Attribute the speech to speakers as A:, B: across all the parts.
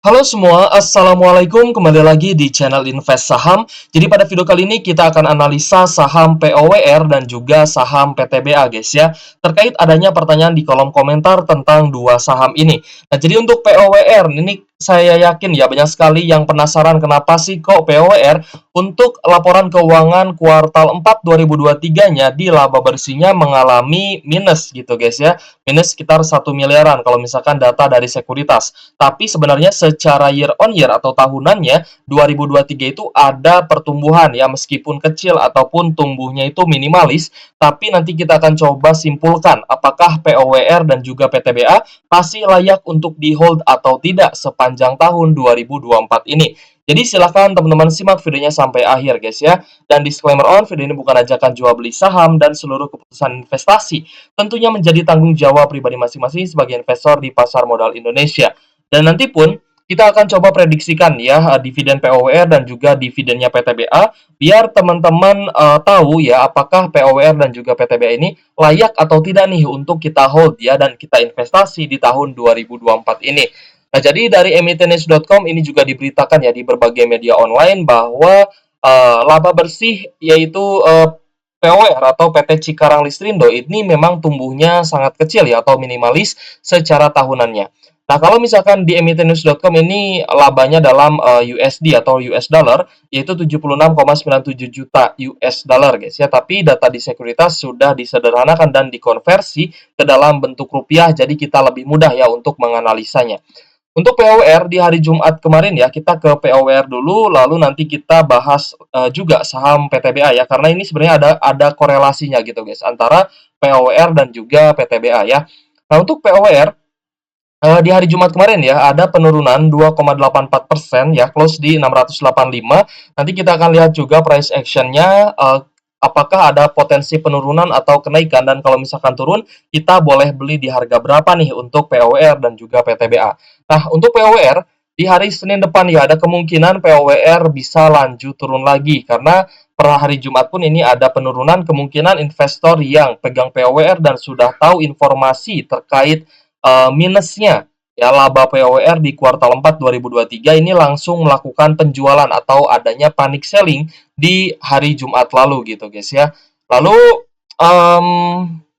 A: Halo semua, Assalamualaikum. Kembali lagi di channel Invest Saham. Jadi pada video kali ini kita akan analisa saham POWR dan juga saham PTBA guys ya. Terkait adanya pertanyaan di kolom komentar tentang dua saham ini. Nah jadi untuk POWR ini saya yakin ya banyak sekali yang penasaran kenapa sih kok POWR untuk laporan keuangan kuartal 4 2023-nya di laba bersihnya mengalami minus gitu guys ya. Minus sekitar 1 miliaran kalau misalkan data dari sekuritas. Tapi sebenarnya secara year on year atau tahunannya 2023 itu ada pertumbuhan ya meskipun kecil ataupun tumbuhnya itu minimalis, tapi nanti kita akan coba simpulkan apakah POWR dan juga PTBA masih layak untuk di hold atau tidak sepanjang tahun 2024 ini. Jadi silahkan teman-teman simak videonya sampai akhir guys ya. Dan disclaimer on, video ini bukan ajakan jual beli saham dan seluruh keputusan investasi tentunya menjadi tanggung jawab pribadi masing-masing sebagai investor di pasar modal Indonesia. Dan nanti pun kita akan coba prediksikan ya dividen POWR dan juga dividennya PTBA biar teman-teman tahu ya apakah POWR dan juga PTBA ini layak atau tidak nih untuk kita hold ya dan kita investasi di tahun 2024 ini. Nah, jadi dari emitennews.com ini juga diberitakan ya di berbagai media online bahwa laba bersih yaitu POWR atau PT Cikarang Listrindo ini memang tumbuhnya sangat kecil ya atau minimalis secara tahunannya. Nah, kalau misalkan di emitennews.com ini labanya dalam USD atau US dollar yaitu 76,97 juta US dollar guys ya. Tapi data di sekuritas sudah disederhanakan dan dikonversi ke dalam bentuk rupiah jadi kita lebih mudah ya untuk menganalisanya. Untuk POWR di hari Jumat kemarin ya, kita ke POWR dulu, lalu nanti kita bahas juga saham PTBA ya, karena ini sebenarnya ada korelasinya gitu guys, antara POWR dan juga PTBA ya. Nah untuk POWR di hari Jumat kemarin ya, ada penurunan 2,84% ya, close di 685. Nanti kita akan lihat juga price action-nya, apakah ada potensi penurunan atau kenaikan, dan kalau misalkan turun, kita boleh beli di harga berapa nih untuk POWR dan juga PTBA. Nah, untuk POWR, di hari Senin depan ya, ada kemungkinan POWR bisa lanjut turun lagi, karena per hari Jumat pun ini ada penurunan kemungkinan investor yang pegang POWR dan sudah tahu informasi terkait minusnya ya laba POWR di kuartal 4 2023 ini langsung melakukan penjualan atau adanya panic selling di hari Jumat lalu gitu guys ya. Lalu um,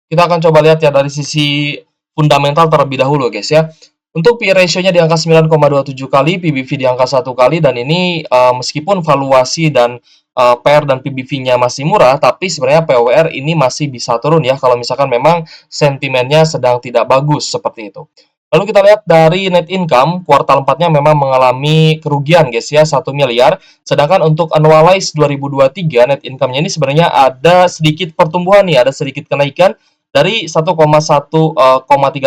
A: kita akan coba lihat ya dari sisi fundamental terlebih dahulu guys ya. Untuk P/E ratio-nya di angka 9,27 kali, PBV di angka 1 kali, dan ini meskipun valuasi dan PR dan PBV-nya masih murah, tapi sebenarnya POWR ini masih bisa turun ya kalau misalkan memang sentimennya sedang tidak bagus seperti itu. Lalu kita lihat dari net income, kuartal 4-nya memang mengalami kerugian guys ya, 1 miliar. Sedangkan untuk annualized 2023 net income-nya ini sebenarnya ada sedikit pertumbuhan nih, ada sedikit kenaikan dari 1,3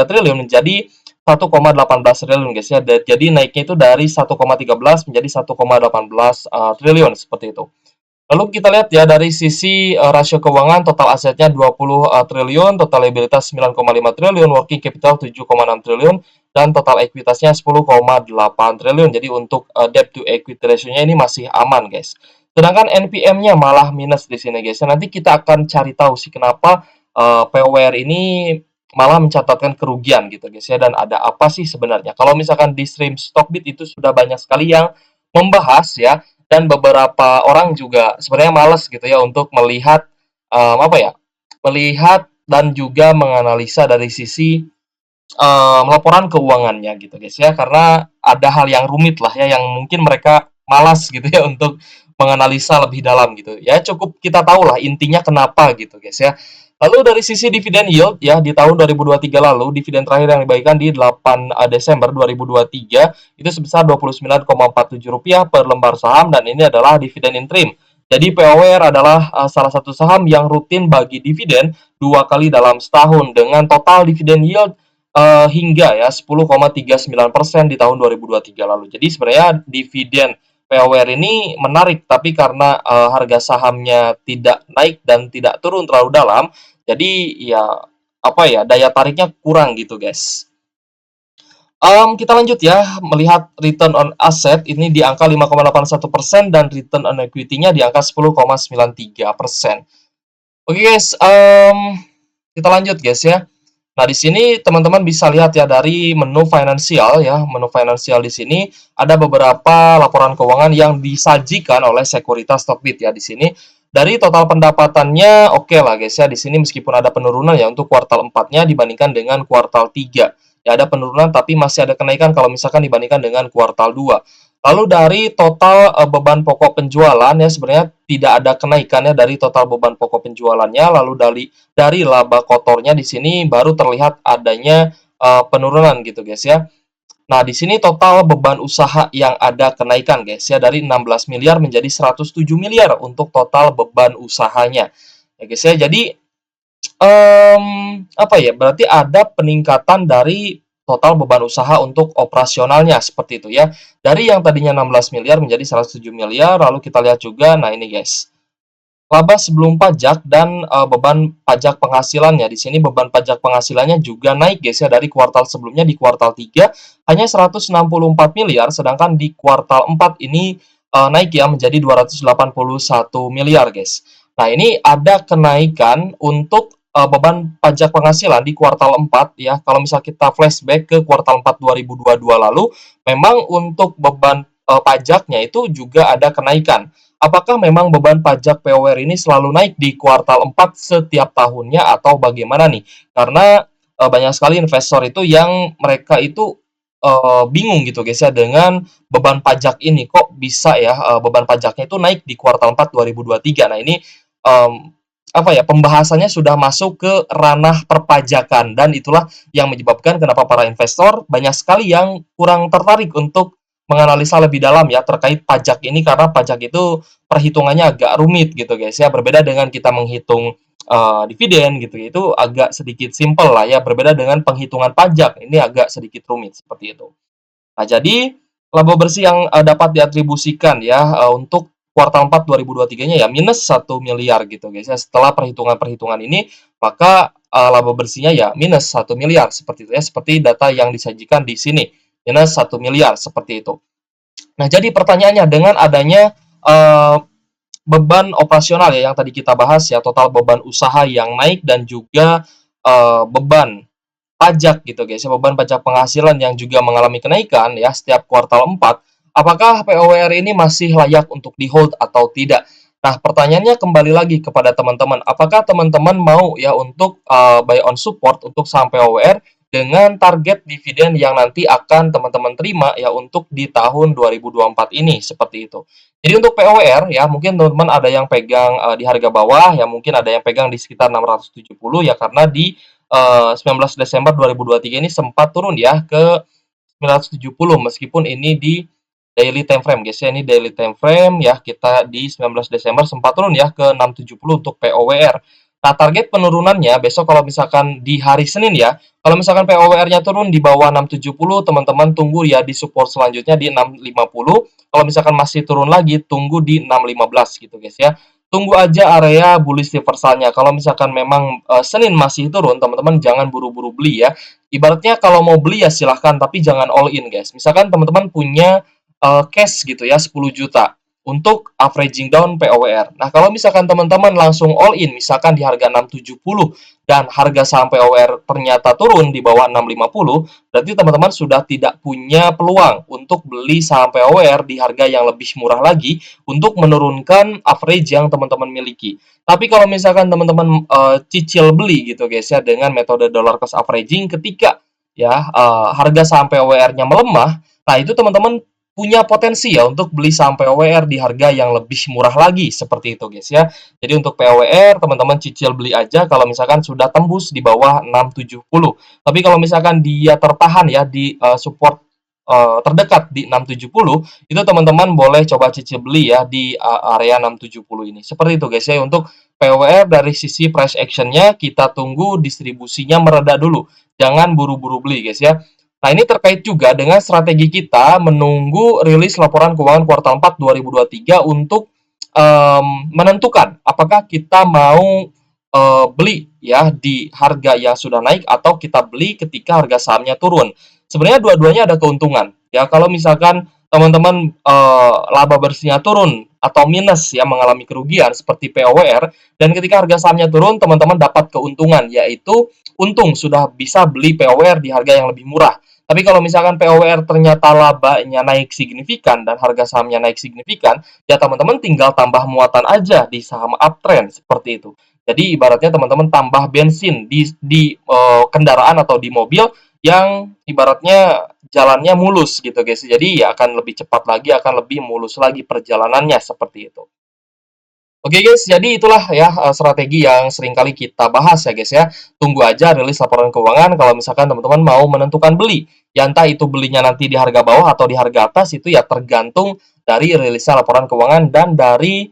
A: triliun menjadi 1,18 triliun guys ya. Jadi naiknya itu dari 1,13 menjadi 1,18 triliun seperti itu. Lalu kita lihat ya dari sisi rasio keuangan, total asetnya 20 triliun, total liabilitas 9,5 triliun, working capital 7,6 triliun, dan total ekuitasnya 10,8 triliun. Jadi untuk debt to equity ratio-nya ini masih aman guys. Sedangkan NPM-nya malah minus di sini guys. Nanti kita akan cari tahu sih kenapa POWR ini malah mencatatkan kerugian gitu guys ya, dan ada apa sih sebenarnya. Kalau misalkan di stream Stockbit itu sudah banyak sekali yang membahas ya, dan beberapa orang juga sebenarnya males gitu ya untuk melihat apa ya, melihat dan juga menganalisa dari sisi laporan keuangannya gitu guys ya, karena ada hal yang rumit lah ya yang mungkin mereka malas gitu ya untuk menganalisa lebih dalam gitu ya. Cukup kita tahu lah intinya kenapa gitu guys ya. Lalu dari sisi dividen yield ya, di tahun 2023 lalu dividen terakhir yang dibagikan di 8 Desember 2023 itu sebesar Rp29,47 per lembar saham, dan ini adalah dividen interim. Jadi POWR adalah salah satu saham yang rutin bagi dividen 2 kali dalam setahun dengan total dividen yield hingga ya 10,39% di tahun 2023 lalu. Jadi sebenarnya dividen POWR ini menarik, tapi karena harga sahamnya tidak naik dan tidak turun terlalu dalam, jadi ya apa ya, daya tariknya kurang gitu guys. Kita lanjut ya, melihat return on asset ini di angka 5,81% dan return on equity-nya di angka 10,93%. Oke guys, kita lanjut guys ya. Nah, di sini teman-teman bisa lihat ya dari menu finansial ya, menu finansial di sini ada beberapa laporan keuangan yang disajikan oleh Sekuritas Stockbit ya di sini. Dari total pendapatannya oke lah guys ya di sini meskipun ada penurunan ya untuk kuartal 4-nya dibandingkan dengan kuartal 3. Ya ada penurunan tapi masih ada kenaikan kalau misalkan dibandingkan dengan kuartal 2. Lalu dari total beban pokok penjualan ya sebenarnya tidak ada kenaikannya dari total beban pokok penjualannya. Lalu dari laba kotornya di sini baru terlihat adanya penurunan gitu guys ya. Nah, di sini total beban usaha yang ada kenaikan guys ya dari 16 miliar menjadi 107 miliar untuk total beban usahanya. Ya guys ya. Jadi apa ya, berarti ada peningkatan dari total beban usaha untuk operasionalnya, seperti itu ya. Dari yang tadinya 16 miliar menjadi 107 miliar, lalu kita lihat juga, nah ini guys, laba sebelum pajak dan beban pajak penghasilannya. Di sini beban pajak penghasilannya juga naik guys ya, dari kuartal sebelumnya di kuartal 3 hanya 164 miliar, sedangkan di kuartal 4 ini naik ya menjadi 281 miliar guys. Nah, ini ada kenaikan untuk beban pajak penghasilan di kuartal 4 ya. Kalau misal kita flashback ke kuartal 4 2022 lalu, memang untuk beban pajaknya itu juga ada kenaikan. Apakah memang beban pajak POR ini selalu naik di kuartal 4 setiap tahunnya atau bagaimana nih? Karena banyak sekali investor itu yang mereka itu bingung gitu guys ya dengan beban pajak ini kok bisa ya beban pajaknya itu naik di kuartal 4 2023. Nah, ini um, apa ya pembahasannya sudah masuk ke ranah perpajakan dan itulah yang menyebabkan kenapa para investor banyak sekali yang kurang tertarik untuk menganalisa lebih dalam ya terkait pajak ini karena pajak itu perhitungannya agak rumit gitu guys ya berbeda dengan kita menghitung dividen gitu itu agak sedikit simple lah ya berbeda dengan penghitungan pajak ini agak sedikit rumit seperti itu. Nah, jadi laba bersih yang dapat diatribusikan ya untuk kuartal 4 2023-nya ya minus 1 miliar gitu guys ya. Setelah perhitungan-perhitungan ini maka laba bersihnya ya minus 1 miliar seperti itu ya. Seperti data yang disajikan di sini minus 1 miliar seperti itu. Nah, jadi pertanyaannya dengan adanya beban operasional ya yang tadi kita bahas ya total beban usaha yang naik dan juga beban pajak gitu guys ya, beban pajak penghasilan yang juga mengalami kenaikan ya setiap kuartal 4, apakah POWR ini masih layak untuk di-hold atau tidak? Nah, pertanyaannya kembali lagi kepada teman-teman, apakah teman-teman mau ya untuk buy on support untuk saham POWR dengan target dividen yang nanti akan teman-teman terima ya untuk di tahun 2024 ini seperti itu. Jadi untuk POWR ya mungkin teman-teman ada yang pegang di harga bawah ya mungkin ada yang pegang di sekitar 670 ya karena di 19 Desember 2023 ini sempat turun ya ke 970 meskipun ini di daily time frame guys ya ini daily time frame ya kita di 19 Desember sempat turun ya ke 670 untuk POWR. Nah, target penurunannya besok kalau misalkan di hari Senin ya, kalau misalkan POWR-nya turun di bawah 670, teman-teman tunggu ya di support selanjutnya di 650. Kalau misalkan masih turun lagi, tunggu di 615 gitu guys ya. Tunggu aja area bullish reversalnya. Kalau misalkan memang Senin masih turun, teman-teman jangan buru-buru beli ya. Ibaratnya kalau mau beli ya silahkan, tapi jangan all in guys. Misalkan teman-teman punya cash gitu ya 10 juta untuk averaging down POWR. Nah, kalau misalkan teman-teman langsung all in misalkan di harga 670 dan harga saham POWR ternyata turun di bawah 650, berarti teman-teman sudah tidak punya peluang untuk beli saham POWR di harga yang lebih murah lagi untuk menurunkan average yang teman-teman miliki. Tapi kalau misalkan teman-teman cicil beli gitu guys ya dengan metode dollar cost averaging ketika ya harga saham POWR-nya melemah, nah itu teman-teman punya potensi ya untuk beli saham POWR di harga yang lebih murah lagi seperti itu guys ya. Jadi untuk POWR teman-teman cicil beli aja kalau misalkan sudah tembus di bawah 670. Tapi kalau misalkan dia tertahan ya di support terdekat di 670 itu teman-teman boleh coba cicil beli ya di area 670 ini. Seperti itu guys ya untuk POWR dari sisi price actionnya kita tunggu distribusinya mereda dulu. Jangan buru-buru beli guys ya. Nah, ini terkait juga dengan strategi kita menunggu rilis laporan keuangan kuartal 4 2023 untuk menentukan apakah kita mau beli ya di harga yang sudah naik atau kita beli ketika harga sahamnya turun. Sebenarnya dua-duanya ada keuntungan. Ya, kalau misalkan teman-teman laba bersihnya turun atau minus ya, mengalami kerugian seperti POWR, dan ketika harga sahamnya turun teman-teman dapat keuntungan, yaitu untung sudah bisa beli POWR di harga yang lebih murah. Tapi kalau misalkan POWR ternyata labanya naik signifikan dan harga sahamnya naik signifikan, ya teman-teman tinggal tambah muatan aja di saham uptrend seperti itu. Jadi ibaratnya teman-teman tambah bensin di kendaraan atau di mobil yang ibaratnya jalannya mulus gitu guys. Jadi ya akan lebih cepat lagi, akan lebih mulus lagi perjalanannya seperti itu. Oke guys, jadi itulah ya strategi yang sering kali kita bahas ya guys ya. Tunggu aja rilis laporan keuangan kalau misalkan teman-teman mau menentukan beli. Ya entah itu belinya nanti di harga bawah atau di harga atas itu ya tergantung dari rilisnya laporan keuangan dan dari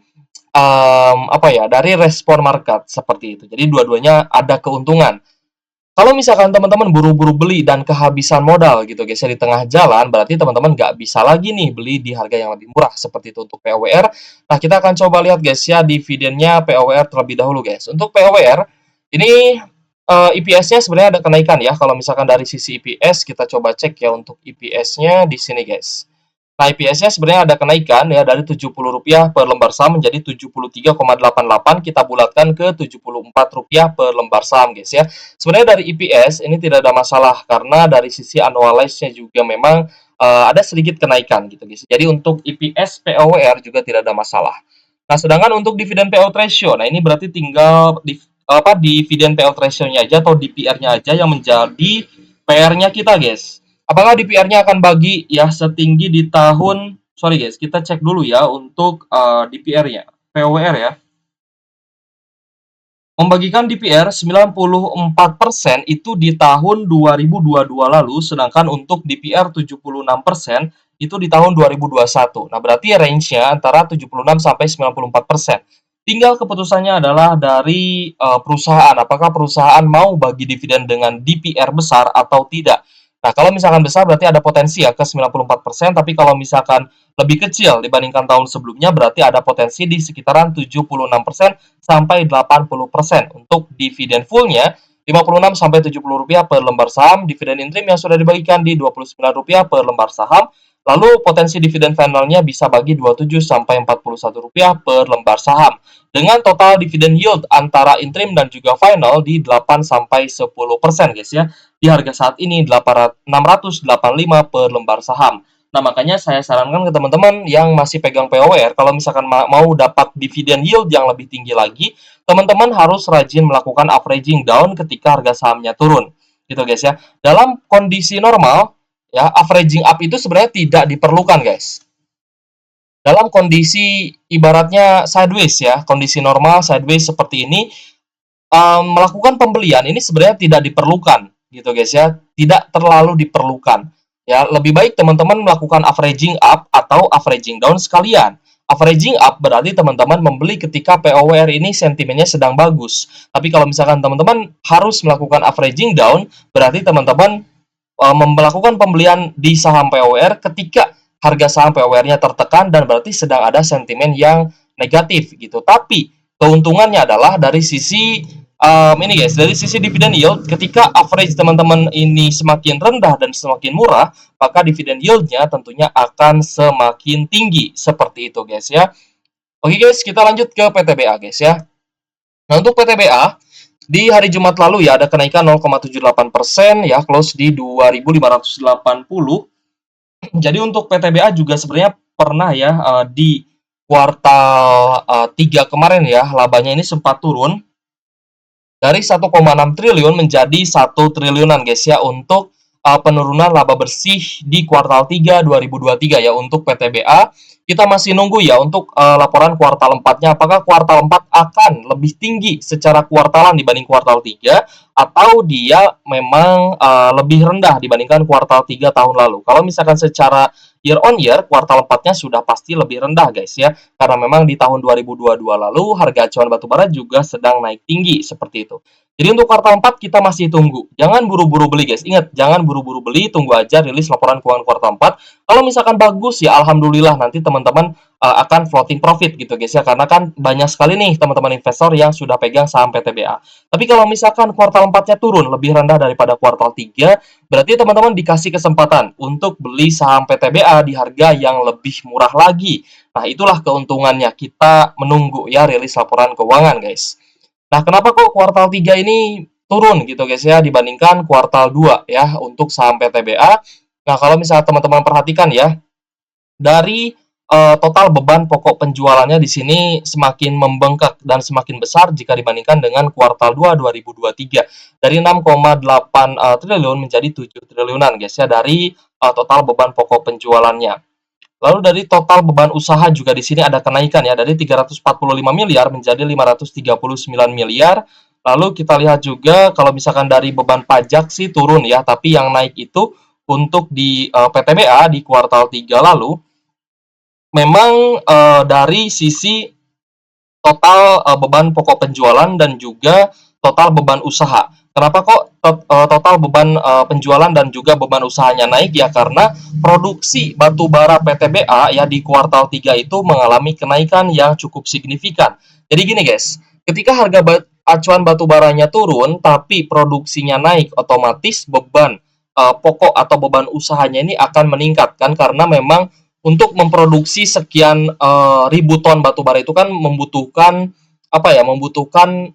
A: apa ya, dari respon market seperti itu. Jadi dua-duanya ada keuntungan. Kalau misalkan teman-teman buru-buru beli dan kehabisan modal gitu guys ya di tengah jalan, berarti teman-teman nggak bisa lagi nih beli di harga yang lebih murah seperti itu untuk POWR. Nah, kita akan coba lihat guys ya dividennya POWR terlebih dahulu guys. Untuk POWR ini EPS-nya sebenarnya ada kenaikan ya. Kalau misalkan dari sisi EPS kita coba cek ya untuk EPS-nya di sini guys. Nah, IPS-nya sebenarnya ada kenaikan ya dari Rp70 per lembar saham menjadi 73,88, kita bulatkan ke Rp74 per lembar saham guys ya. Sebenarnya dari IPS ini tidak ada masalah karena dari sisi annualize-nya juga memang ada sedikit kenaikan gitu guys. Jadi untuk IPS POWR juga tidak ada masalah. Nah, sedangkan untuk dividen payout ratio, nah ini berarti tinggal dividen payout ratio-nya aja atau DPR-nya aja yang menjadi PR-nya kita guys. Apakah DPR-nya akan bagi ya setinggi di tahun, sorry guys, kita cek dulu ya untuk DPR-nya, POWR ya. Membagikan DPR 94% itu di tahun 2022 lalu, sedangkan untuk DPR 76% itu di tahun 2021. Nah, berarti range-nya antara 76 sampai 94%. Tinggal keputusannya adalah dari perusahaan, apakah perusahaan mau bagi dividen dengan DPR besar atau tidak. Nah, kalau misalkan besar berarti ada potensi ya ke 94%, tapi kalau misalkan lebih kecil dibandingkan tahun sebelumnya berarti ada potensi di sekitaran 76% sampai 80% untuk dividen fullnya Rp56 sampai Rp70 per lembar saham, dividen interim yang sudah dibagikan di Rp29 per lembar saham, lalu potensi dividen finalnya bisa bagi Rp27 sampai Rp41 per lembar saham. Dengan total dividen yield antara interim dan juga final di 8 sampai 10% guys ya. Di harga saat ini 685 per lembar saham. Nah, makanya saya sarankan ke teman-teman yang masih pegang POWR, kalau misalkan mau dapat dividen yield yang lebih tinggi lagi, teman-teman harus rajin melakukan averaging down ketika harga sahamnya turun. Gitu guys ya. Dalam kondisi normal, ya, averaging up itu sebenarnya tidak diperlukan guys. Dalam kondisi ibaratnya sideways ya, kondisi normal sideways seperti ini, melakukan pembelian ini sebenarnya tidak diperlukan gitu guys ya, tidak terlalu diperlukan. Ya, lebih baik teman-teman melakukan averaging up atau averaging down sekalian. Averaging up berarti teman-teman membeli ketika POWR ini sentimennya sedang bagus. Tapi kalau misalkan teman-teman harus melakukan averaging down, berarti teman-teman melakukan pembelian di saham POWR ketika harga saham POWR-nya tertekan dan berarti sedang ada sentimen yang negatif gitu. Tapi keuntungannya adalah dari sisi ini guys, dari sisi dividen yield, ketika average teman-teman ini semakin rendah dan semakin murah, maka dividen yield-nya tentunya akan semakin tinggi seperti itu guys ya. Oke guys, kita lanjut ke PTBA guys ya. Nah, untuk PTBA di hari Jumat lalu ya ada kenaikan 0,78% ya, close di 2.580. Jadi untuk PTBA juga sebenarnya pernah ya di kuartal 3 kemarin ya, labanya ini sempat turun dari 1,6 triliun menjadi 1 triliunan guys ya untuk penurunan laba bersih di kuartal 3 2023 ya untuk PTBA. Kita masih nunggu ya untuk laporan kuartal 4-nya, apakah kuartal 4 akan lebih tinggi secara kuartalan dibanding kuartal 3 atau dia memang lebih rendah dibandingkan kuartal 3 tahun lalu. Kalau misalkan secara year on year, kuartal 4-nya sudah pasti lebih rendah guys ya. Karena memang di tahun 2022 lalu harga acuan batubara juga sedang naik tinggi seperti itu. Jadi untuk kuartal 4 kita masih tunggu. Jangan buru-buru beli guys. Ingat, jangan buru-buru beli, tunggu aja rilis laporan keuangan kuartal 4. Kalau misalkan bagus ya alhamdulillah, nanti teman-teman akan floating profit gitu guys ya, karena kan banyak sekali nih teman-teman investor yang sudah pegang saham PTBA. Tapi kalau misalkan kuartal 4-nya turun lebih rendah daripada kuartal 3, berarti teman-teman dikasih kesempatan untuk beli saham PTBA di harga yang lebih murah lagi. Nah, itulah keuntungannya kita menunggu ya rilis laporan keuangan guys. Nah, kenapa kok kuartal 3 ini turun gitu guys ya dibandingkan kuartal 2 ya untuk saham PTBA. Nah, kalau misalnya teman-teman perhatikan ya, dari total beban pokok penjualannya di sini semakin membengkak dan semakin besar jika dibandingkan dengan kuartal 2 2023 dari 6,8 triliun menjadi 7 triliunan guys ya dari total beban pokok penjualannya. Lalu dari total beban usaha juga di sini ada kenaikan ya dari 345 miliar menjadi 539 miliar. Lalu kita lihat juga kalau misalkan dari beban pajak sih turun ya, tapi yang naik itu untuk di PTBA di kuartal 3 lalu memang dari sisi total beban pokok penjualan dan juga total beban usaha. Kenapa kok total beban penjualan dan juga beban usahanya naik ya? Karena produksi batu bara PTBA ya di kuartal 3 itu mengalami kenaikan yang cukup signifikan. Jadi gini guys, ketika harga acuan batu baranya turun tapi produksinya naik, otomatis beban pokok atau beban usahanya ini akan meningkat kan, karena memang untuk memproduksi sekian ribu ton batu bara itu kan membutuhkan apa ya? Membutuhkan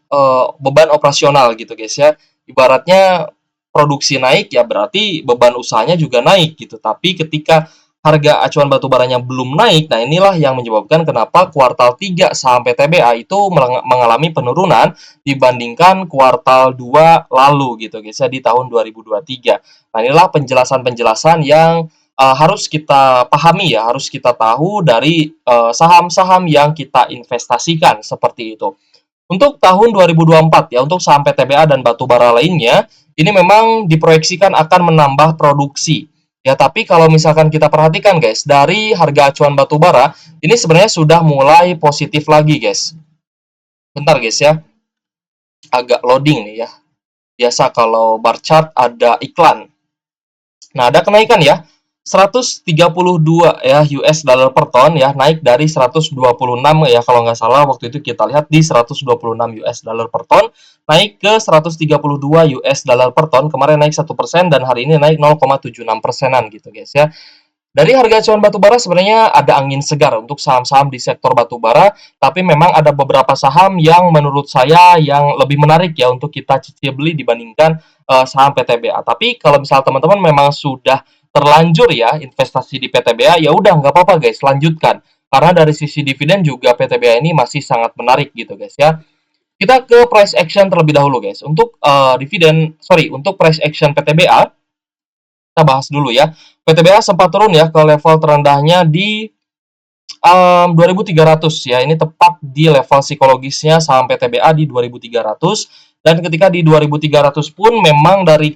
A: beban operasional gitu guys ya. Ibaratnya produksi naik ya berarti beban usahanya juga naik gitu. Tapi ketika harga acuan batu baranya belum naik, nah inilah yang menyebabkan kenapa kuartal 3 saham PTBA itu mengalami penurunan dibandingkan kuartal 2 lalu gitu guys ya di tahun 2023. Nah, inilah penjelasan-penjelasan yang harus kita pahami ya, harus kita tahu dari saham-saham yang kita investasikan seperti itu. Untuk tahun 2024 ya, untuk saham PTBA dan batubara lainnya, ini memang diproyeksikan akan menambah produksi. Ya, tapi kalau misalkan kita perhatikan guys, dari harga acuan batubara, ini sebenarnya sudah mulai positif lagi guys. Bentar guys ya, agak loading nih ya. Biasa kalau bar chart ada iklan. Nah, ada kenaikan ya. 132 ya US dollar per ton ya, naik dari 126 ya kalau nggak salah waktu itu kita lihat di 126 US dollar per ton, naik ke 132 US dollar per ton. Kemarin naik 1% dan hari ini naik 0,76 persenan gitu guys ya. Dari harga acuan batubara sebenarnya ada angin segar untuk saham-saham di sektor batubara, tapi memang ada beberapa saham yang menurut saya yang lebih menarik ya untuk kita cicil beli dibandingkan saham PTBA. Tapi kalau misal teman-teman memang sudah terlanjur ya investasi di PTBA, ya udah nggak apa-apa guys, lanjutkan. Karena dari sisi dividen juga PTBA ini masih sangat menarik gitu guys ya. Kita ke price action terlebih dahulu guys. Untuk untuk price action PTBA kita bahas dulu ya. PTBA sempat turun ya ke level terendahnya di 2300 ya. Ini tepat di level psikologisnya saham PTBA di 2300, dan ketika di 2300 pun memang dari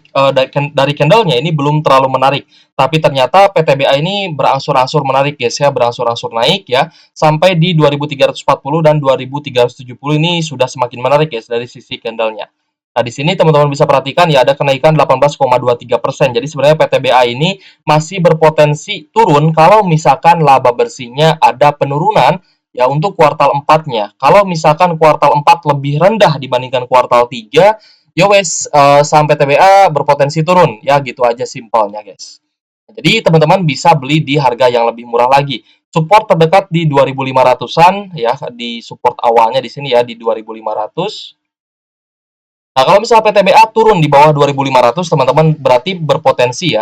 A: candlenya ini belum terlalu menarik. Tapi ternyata PTBA ini berangsur-angsur menarik guys ya, berangsur-angsur naik ya sampai di 2340 dan 2370 ini sudah semakin menarik guys dari sisi candlenya. Nah, di sini teman-teman bisa perhatikan ya ada kenaikan 18,23%. Jadi sebenarnya PTBA ini masih berpotensi turun kalau misalkan laba bersihnya ada penurunan ya untuk kuartal 4-nya. Kalau misalkan kuartal 4 lebih rendah dibandingkan kuartal 3, ya wes saham PTBA berpotensi turun. Ya gitu aja simpelnya, guys. Jadi teman-teman bisa beli di harga yang lebih murah lagi. Support terdekat di 2500-an ya, di support awalnya di sini ya di 2500. Nah, kalau misalnya PTBA turun di bawah 2.500, teman-teman berarti berpotensi ya,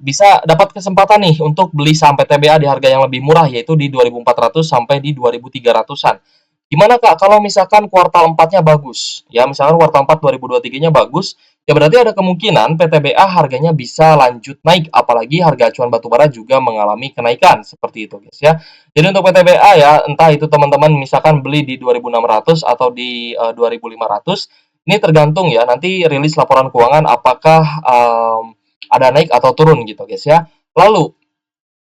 A: bisa dapat kesempatan nih untuk beli saham PTBA di harga yang lebih murah, yaitu di 2.400 sampai di 2.300-an. Gimana Kak kalau misalkan kuartal 4-nya bagus? Ya, misalkan kuartal 4 2023-nya bagus, ya berarti ada kemungkinan PTBA harganya bisa lanjut naik, apalagi harga acuan batubara juga mengalami kenaikan, seperti itu guys ya. Jadi untuk PTBA ya, entah itu teman-teman misalkan beli di 2.600 atau di 2.500, ini tergantung ya, nanti rilis laporan keuangan apakah ada naik atau turun gitu guys ya. Lalu,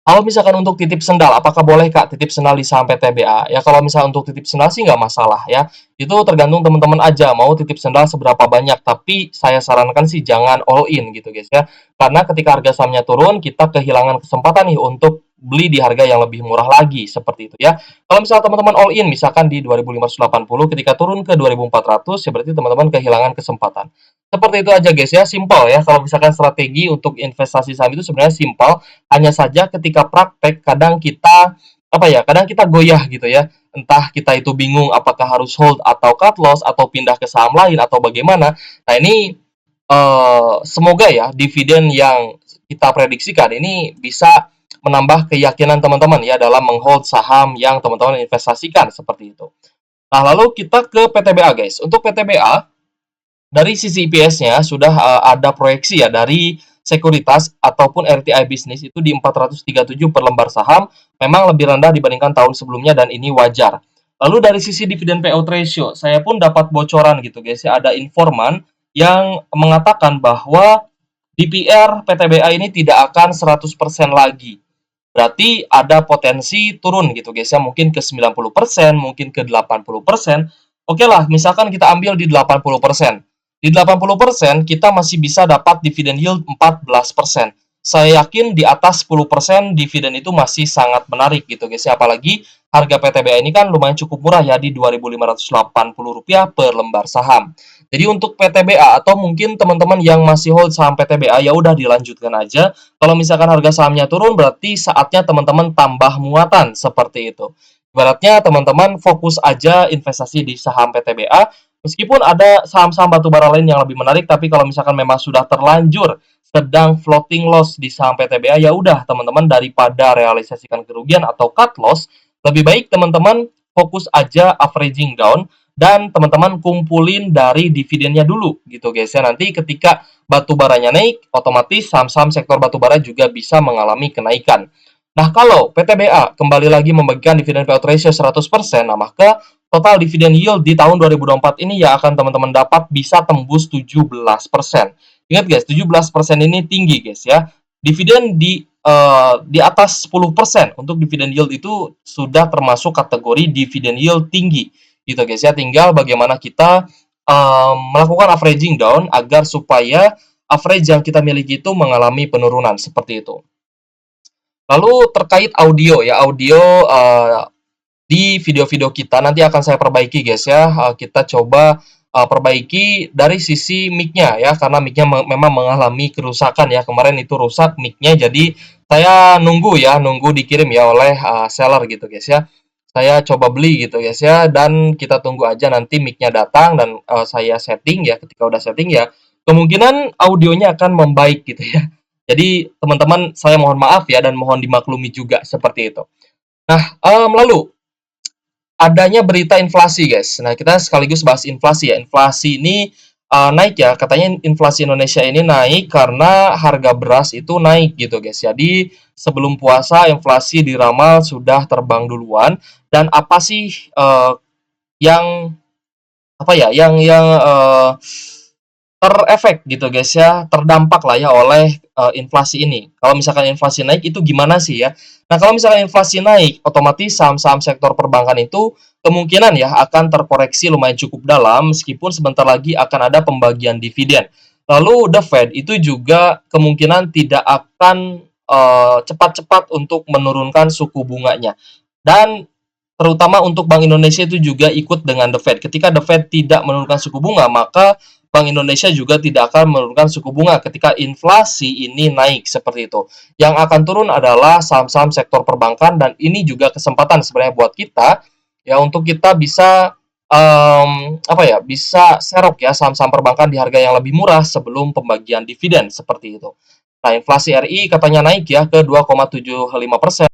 A: kalau misalkan untuk titip sendal, apakah boleh Kak titip sendal di saham PTBA? Ya kalau misalnya untuk titip sendal sih nggak masalah ya. Itu tergantung teman-teman aja mau titip sendal seberapa banyak. Tapi saya sarankan sih jangan all in gitu guys ya. Karena ketika harga sahamnya turun, kita kehilangan kesempatan nih untuk beli di harga yang lebih murah lagi, seperti itu ya. Kalau misalnya teman-teman all in, misalkan di 2.580, ketika turun ke 2.400, ya berarti teman-teman kehilangan kesempatan. Seperti itu aja guys ya, simpel ya. Kalau misalkan strategi untuk investasi saham itu sebenarnya simpel, hanya saja ketika praktek kadang kita kadang kita goyah gitu ya. Entah kita itu bingung apakah harus hold atau cut loss atau pindah ke saham lain atau bagaimana. Nah, ini semoga ya dividen yang kita prediksikan ini bisa menambah keyakinan teman-teman ya dalam menghold saham yang teman-teman investasikan seperti itu. Nah, lalu kita ke PTBA guys. Untuk PTBA dari sisi EPS-nya sudah ada proyeksi ya dari sekuritas ataupun RTI bisnis itu di 437 per lembar saham, memang lebih rendah dibandingkan tahun sebelumnya dan ini wajar. Lalu dari sisi dividen payout ratio, saya pun dapat bocoran gitu guys ya, ada informan yang mengatakan bahwa DPR PTBA ini tidak akan 100% lagi. Berarti ada potensi turun gitu guys ya, mungkin ke 90%, mungkin ke 80%. Oke lah, misalkan kita ambil di 80%. Di 80% kita masih bisa dapat dividen yield 14%. Saya yakin di atas 10% dividen itu masih sangat menarik gitu guys ya. Apalagi harga PTBA ini kan lumayan cukup murah ya di Rp2.580 per lembar saham. Jadi untuk PTBA atau mungkin teman-teman yang masih hold saham PTBA ya udah dilanjutkan aja. Kalau misalkan harga sahamnya turun berarti saatnya teman-teman tambah muatan seperti itu. Ibaratnya teman-teman fokus aja investasi di saham PTBA. Meskipun ada saham-saham batubara lain yang lebih menarik, tapi kalau misalkan memang sudah terlanjur sedang floating loss di saham PTBA, ya udah teman-teman daripada realisasikan kerugian atau cut loss, lebih baik teman-teman fokus aja averaging down dan teman-teman kumpulin dari dividennya dulu gitu guys ya. Nanti ketika batubaranya naik, otomatis saham-saham sektor batubara juga bisa mengalami kenaikan. Nah, kalau PTBA kembali lagi membagikan dividen payout ratio 100%, nah maka total dividen yield di tahun 2024 ini ya akan teman-teman dapat bisa tembus 17%. Ingat guys, 17% ini tinggi guys ya. Dividen di atas 10% untuk dividen yield itu sudah termasuk kategori dividen yield tinggi gitu guys ya. Tinggal bagaimana kita melakukan averaging down agar supaya average yang kita miliki itu mengalami penurunan seperti itu. Lalu terkait audio ya, audio di video-video kita nanti akan saya perbaiki guys ya. Kita coba perbaiki dari sisi mic-nya ya, karena mic-nya memang mengalami kerusakan ya. Kemarin itu rusak mic-nya, jadi saya nunggu dikirim ya oleh seller gitu guys ya. Saya coba beli gitu guys ya, dan kita tunggu aja nanti mic-nya datang dan saya setting ya. Ketika udah setting ya, kemungkinan audionya akan membaik gitu ya. Jadi teman-teman saya mohon maaf ya dan mohon dimaklumi juga seperti itu. Nah, lalu adanya berita inflasi guys. Nah, kita sekaligus bahas inflasi ya. Inflasi ini naik ya. Katanya inflasi Indonesia ini naik karena harga beras itu naik gitu guys. Jadi sebelum puasa inflasi diramal sudah terbang duluan. Dan apa sih yang terefek gitu guys ya, terdampak lah ya oleh inflasi ini. Kalau misalkan inflasi naik itu gimana sih ya? Nah, kalau misalkan inflasi naik, otomatis saham-saham sektor perbankan itu kemungkinan ya akan terkoreksi lumayan cukup dalam meskipun sebentar lagi akan ada pembagian dividen. Lalu The Fed itu juga kemungkinan tidak akan cepat-cepat untuk menurunkan suku bunganya. Dan terutama untuk Bank Indonesia itu juga ikut dengan The Fed. Ketika The Fed tidak menurunkan suku bunga, maka Bank Indonesia juga tidak akan menurunkan suku bunga ketika inflasi ini naik seperti itu. Yang akan turun adalah saham-saham sektor perbankan dan ini juga kesempatan sebenarnya buat kita ya untuk kita bisa bisa serok ya saham-saham perbankan di harga yang lebih murah sebelum pembagian dividen seperti itu. Nah, inflasi RI katanya naik ya ke 2,75%.